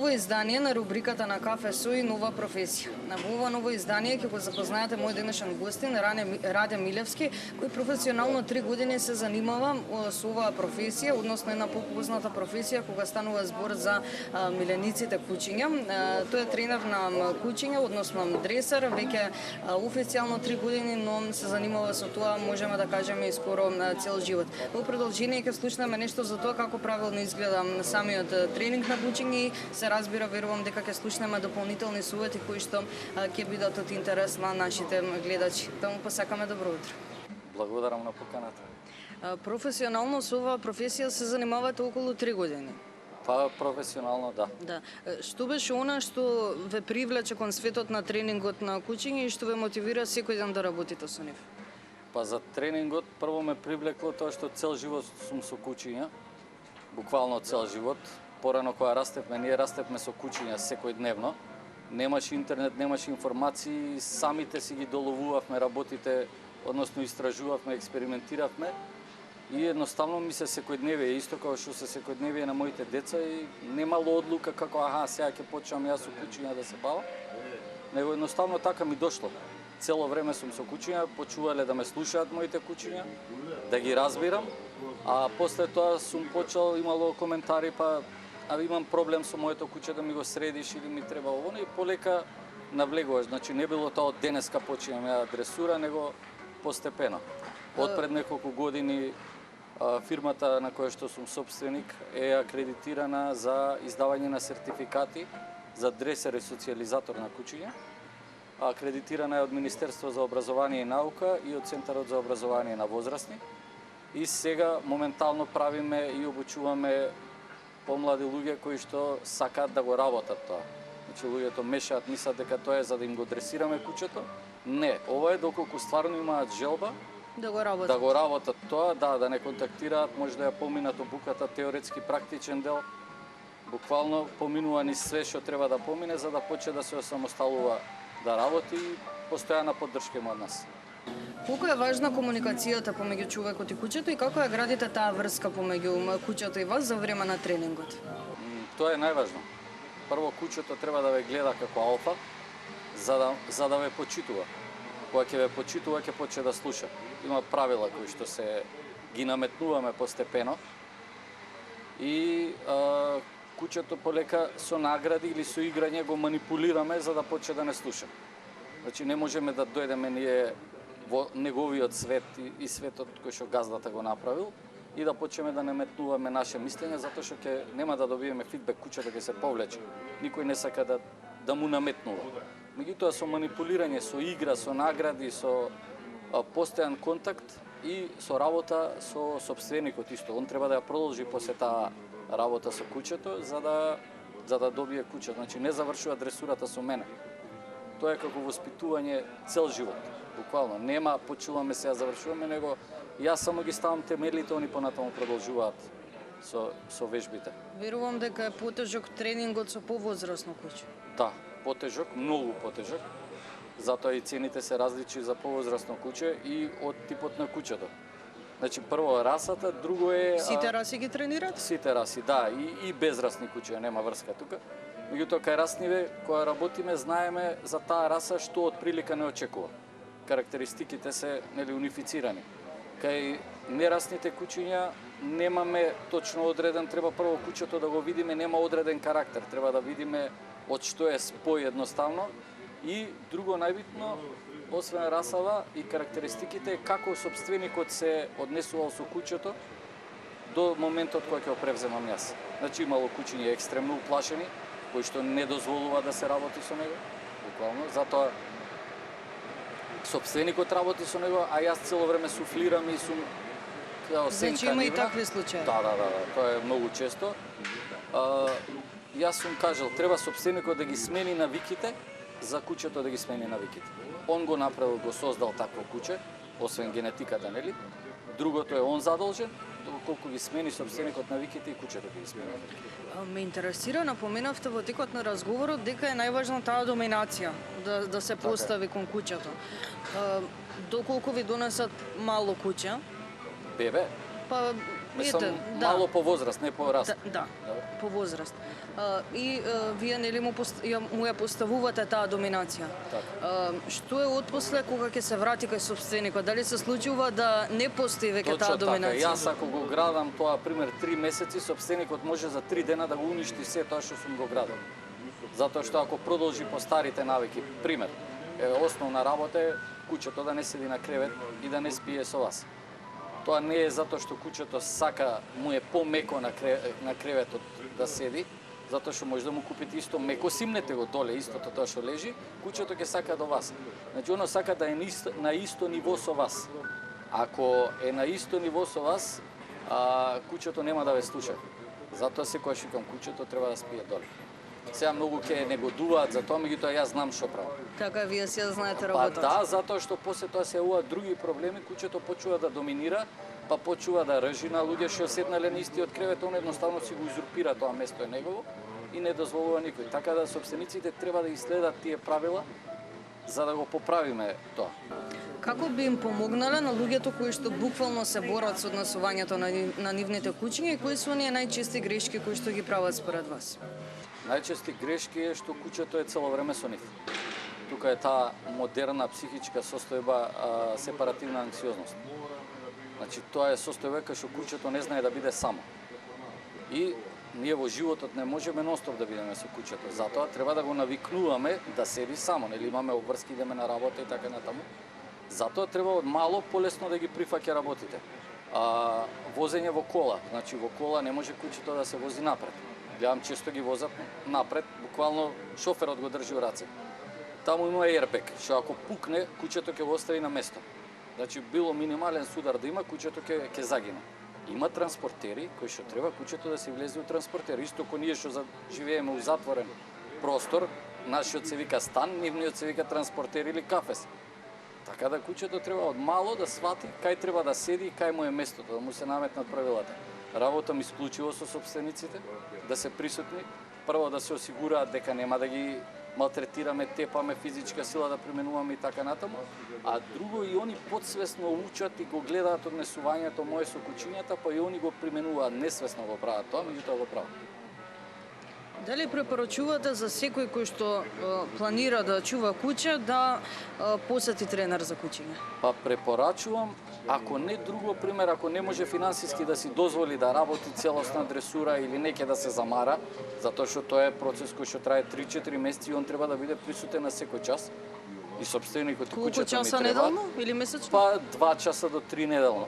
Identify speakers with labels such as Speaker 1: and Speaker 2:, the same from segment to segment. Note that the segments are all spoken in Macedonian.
Speaker 1: ново издание на рубриката на Кафе Сој Нова професија. Во ова ново издание ќе го запознаете мој денешен гостин Раде Милевски, кој професионално 3 години се занимава со оваа професија, односно една попозната професија кога станува збор за милениците кучиња. Тој е тренер на кучиња, односно дресер, веќе официјално 3 години, но се занимава со тоа, можеме да кажеме и скоро цел живот. Во продолжение ќе слушнеме нешто за тоа како правилно изгледа самиот тренинг на кучиња и се разбира, верувам дека ќе слушнеме дополнителни совети кои што ќе бидат од интерес на нашите гледачи. Да му посакаме добро утро.
Speaker 2: Благодарам на поканата.
Speaker 1: Професионално со оваа професија се занимавате околу 3 години.
Speaker 2: Па професионално да.
Speaker 1: Да. Што беше она што ве привлече кон светот на тренингот на кучиња и што ве мотивира секој ден да работите со нив?
Speaker 2: Па за тренингот прво ме привлекло тоа што цел живот сум со кучиња. Буквално цел живот. Порано кога растевме, ние растевме со кучиња секојдневно. Немаше интернет, немаше информации, самите си ги доловувавме работите, односно истражувавме, експериментиравме. И едноставно ми се секојдневие, исто како што се секојдневие на моите деца, и немало одлука како сега ќе почнам јас со кучиња да се бавам. Него едноставно така ми дошло. Цело време сум со кучиња, почувале да ме слушаат моите кучиња, да ги разбирам, а после тоа сум почел, имало коментари, па имам проблем со моето куче да ми го средиш или ми треба ово, и полека навлегуваш. Значи не било тоа од денеска починам ја дресура, него постепено. Од пред неколку години фирмата на која што сум собственик е акредитирана за издавање на сертификати за дресер и социјализатор на кучиња. Акредитирана е од Министерство за образование и наука и од Центарот за образование на возрастни. И сега моментално правиме и обучуваме помлади луѓе кои што сакаат да го работат тоа. Значи луѓето мешаат, мислат дека тоа е за да им го дресираме кучето. Не, ова е доколку стварно имаат желба
Speaker 1: да го
Speaker 2: работат тоа, да не контактираат, може да ја поминат обуката теоретски практичен дел. Буквално поминува ни све што треба да помине за да почне да се осамосталува да работи и постојана поддршка има од нас.
Speaker 1: Колку е важна комуникацијата помеѓу човекот и кучето и како ја градите таа врска помеѓу кучето и вас за време на тренингот?
Speaker 2: Тоа е најважно. Прво, кучето треба да ве гледа како алфа, за да ве почитува. Кога ќе ве почитува, ќе почне да слуша. Има правила кои што се ги наметнуваме постепено и кучето полека со награди или со играње го манипулираме за да почне да не слуша. Значи не можеме да дојдеме ние во неговиот свет и светот кој што газдата го направил и да почнеме да наметнуваме наше мислење, затоа што нема да добиеме фидбек, кучето ќе се повлече. Никој не сака да му наметнува. Меѓутоа со манипулирање, со игра, со награди, со постојан контакт и со работа со сопственикот исто. Он треба да ја продолжи после таа работа со кучето за да добие куче. Значи не завршува дресурата со мене. Тоа е како воспитување цел живот. Буквално нема почуваме се, завршуваме, него јас само ги ставам темелите, они понатаму продолжуваат со вежбите.
Speaker 1: Верувам дека е потежок тренингот со повозрасно куче.
Speaker 2: Да, потежок, многу потежок. Затоа и цените се различни за повозрасно куче и од типот на кучето. Значи прво расата, друго е
Speaker 1: Сите раси ги тренират?
Speaker 2: Сите раси, да, и безрасни куче, нема врска тука. Меѓутоа кај расниве кога работиме знаеме за таа раса што од прилика не очекува. Карактеристиките се унифицирани. Кај нерасните кучиња немаме точно одреден, треба прво кучето да го видиме, нема одреден карактер, треба да видиме од што е спој едноставно и друго најбитно, освен расава и карактеристиките, како собственикот се однесувал со кучето до моментот кога ќе го превземам јас. Значи имало кучиња екстремно уплашени, кои што не дозволува да се работи со него, буквално, затоа собственикот работи со него, а јас цело време суфлирам и сум сенка.
Speaker 1: Значи има и такви случаи.
Speaker 2: Да, тоа е многу често. Јас сум кажал, треба собственикот да ги смени навиките, за кучето да ги смени навиките. Он го направил, го создал такво куче, освен генетиката, нели? Другото е он задолжен, колку ги смени собственикот навиките и кучето ги смени навиките.
Speaker 1: Ме интересира, напоменавте во текот на разговорот дека е најважна таа доминација, да се постави кон кучето. Доколку ви донесат мало куче,
Speaker 2: бебе,
Speaker 1: па
Speaker 2: Мислам, мало по возраст, не по раст.
Speaker 1: Да, по возраст. Вие нели му ја поставувате таа доминација. Што е отпосле кога ќе се врати кај сопственикот? Дали се случува да не постои веќе таа доминација?
Speaker 2: Точно така. Јас ако го градам тоа пример 3 месеци, сопственикот може за 3 дена да го уништи се тоа што сум го градил. Затоа што ако продолжи по старите навики, пример, основна работа е куќето да не седи на кревет и да не спие со вас. Тоа не е затоа што куќето сака, му е помеко на креветот да седи, затоа што може да му купите исто меко, симнете го доле, истото тоа што лежи, куќето ќе сака до вас. Значи, оно сака да е на исто ниво со вас. Ако е на исто ниво со вас, куќето нема да ве слуша. Затоа секогаш викам, куќето треба да спие доле. Сега многу ќе негодуваат за тоа, меѓутоа јас знам што правам.
Speaker 1: Така вие си ја знаете работата.
Speaker 2: Да, затоа што после тоа се јавуваат други проблеми, куќето почува да доминира, па почува да ржи на луѓе што седнале на истиот кревет, он едноставно си го узурпира тоа место е негово и не дозволува никој. Така да сопствениците треба да ги следат тие правила за да го поправиме тоа.
Speaker 1: Како би им помогнале на луѓето кои што буквално се борат со однесувањето на нивните куќиња и кои се оние најчести грешки кои што ги прават според вас?
Speaker 2: Најчести грешки е што куќето е цело време со нив. Тука е таа модерна психичка состојба, сепаративна анксиозност. Значи, тоа е состојба кај што куќето не знае да биде само. И ние во животот не можеме нонстоп да бидеме со куќето. Затоа треба да го навикнуваме да седи само. Нели имаме обврски, идеме на работа и така натаму. Затоа треба од мало полесно да ги прифаќа работите. Возење во кола. Значи, во кола не може куќето да се вози напред. Гледам често ги возат напред, буквално шоферот го држи у раце. Таму има airbag, што ако пукне, куќето ќе го остави на место. Значи, било минимален судар да има, куќето ќе загине. Има транспортери кои што треба куќето да се влезе у транспортер. Исто ко ние што живееме у затворен простор, нашиот се вика стан, нивниот се вика транспортер или кафес. Така да куќето треба од мало да свати кај треба да седи и кај му е местото, да му се наметнат правилата. Работам исклучиво со сопствениците, да се присутни, прво да се осигураат дека нема да ги малтретираме, тепаме, физичка сила да применуваме и така натаму, а друго и они подсвесно учат и го гледаат однесувањето мое со куќињата, па и они го применуваат, несвесно го прават тоа, меѓутоа го прават.
Speaker 1: Дали препорачувате за секој кој што планира да чува куќа да посети тренер за куќиње?
Speaker 2: Па препорачувам, ако не друго пример, ако не може финансиски да си дозволи да работи целосна дресура или неќе да се замара, затоа што тоа е процес кој што трае 3-4 месеци и он треба да биде присутен на секој час. И сопственикот и куќата ми треба.
Speaker 1: Колку часа неделно или месечно?
Speaker 2: Па 2 часа до 3 неделно.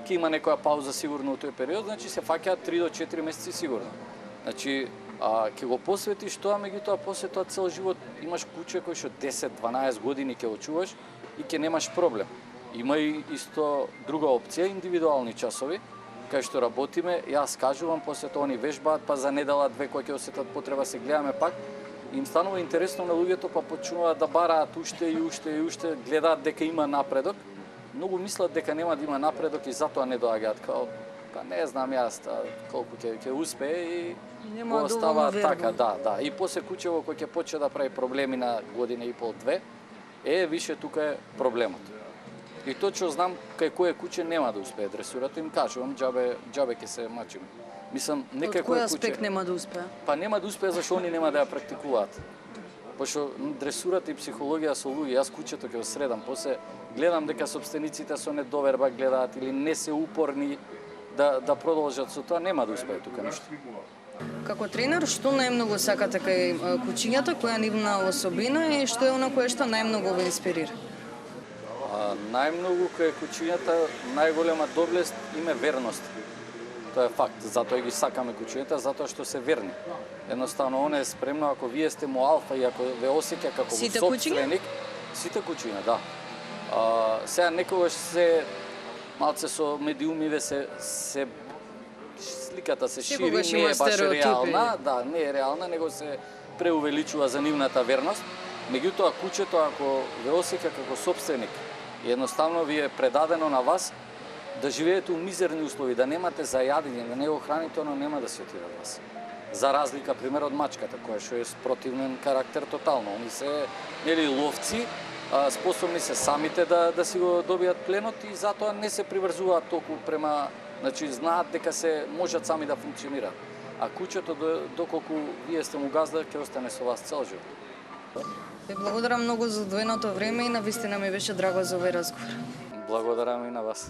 Speaker 2: Ке има некоја пауза сигурно у тој период, значи се фаќаат 3 до 4 месеци сигурно. Значи, ќе го посветиш тоа, меѓутоа после тоа цел живот имаш куќе кој што 10-12 години ќе очуваш и ќе немаш проблем. Има и исто друга опција, индивидуални часови, кај што работиме, јас кажувам, после тоа они вежбаат, па за недела две кои ќе осетат потреба се гледаме пак, им станува интересно на луѓето, па почнуваат да бараат уште и уште и уште, гледаат дека има напредок, многу мислат дека нема да има напредок и затоа не доаѓаат, као па не знам јас колку ќе успее и
Speaker 1: нема
Speaker 2: остава така,
Speaker 1: верба.
Speaker 2: да. И после куќево кој ќе почне да прави проблеми на година и пол-две, више тука е проблемот. И точно знам кај кое куќе нема да успее дресурата, им кажувам, џабе ќе се мачиме. Мислам, некај
Speaker 1: Од кој аспект нема да успее?
Speaker 2: Па нема да успее зашто они нема да ја практикуваат. Пошто дресурата и психологија со луѓе, јас куќето ќе го средам, после гледам дека сопствениците со недоверба гледаат или не се упорни да продолжат со тоа, нема да успее тука ништо.
Speaker 1: Како тренер, што најмногу сакате кај куќињата, која нивна особина и што е она кое што најмногу ве инспирира?
Speaker 2: Најмногу кај куќињата, најголема доблест им е верност. Тоа е факт, затоа ги сакаме куќињата, затоа што се верни. Едноставно, она е спремно, ако вие сте му алфа и ако ве осеќа како сопственик, сите куќиња, да. Сега некогаш се малце со медиумиве се сликата се шири, не е баш реална, да, не е реална, него се преувеличува за нивната верност. Меѓутоа, куќето, ако ве осеќа како сопственик, и едноставно ви е предадено на вас да живеете у мизерни услови, да немате за јадење, да не го храните, оно нема да се отиде од вас. За разлика, пример, од мачката, која што е спротивен карактер тотално. Они се, нели, ловци, способни се самите да си го добијат пленот и затоа не се приврзуваат толку према, значи знаат дека се можат сами да функционираат. А куќето доколку вие сте му газда ќе остане со вас цел живот.
Speaker 1: Ви благодарам многу за одвоеното време и навистина ми беше драго за овој разговор.
Speaker 2: Благодарам и на вас.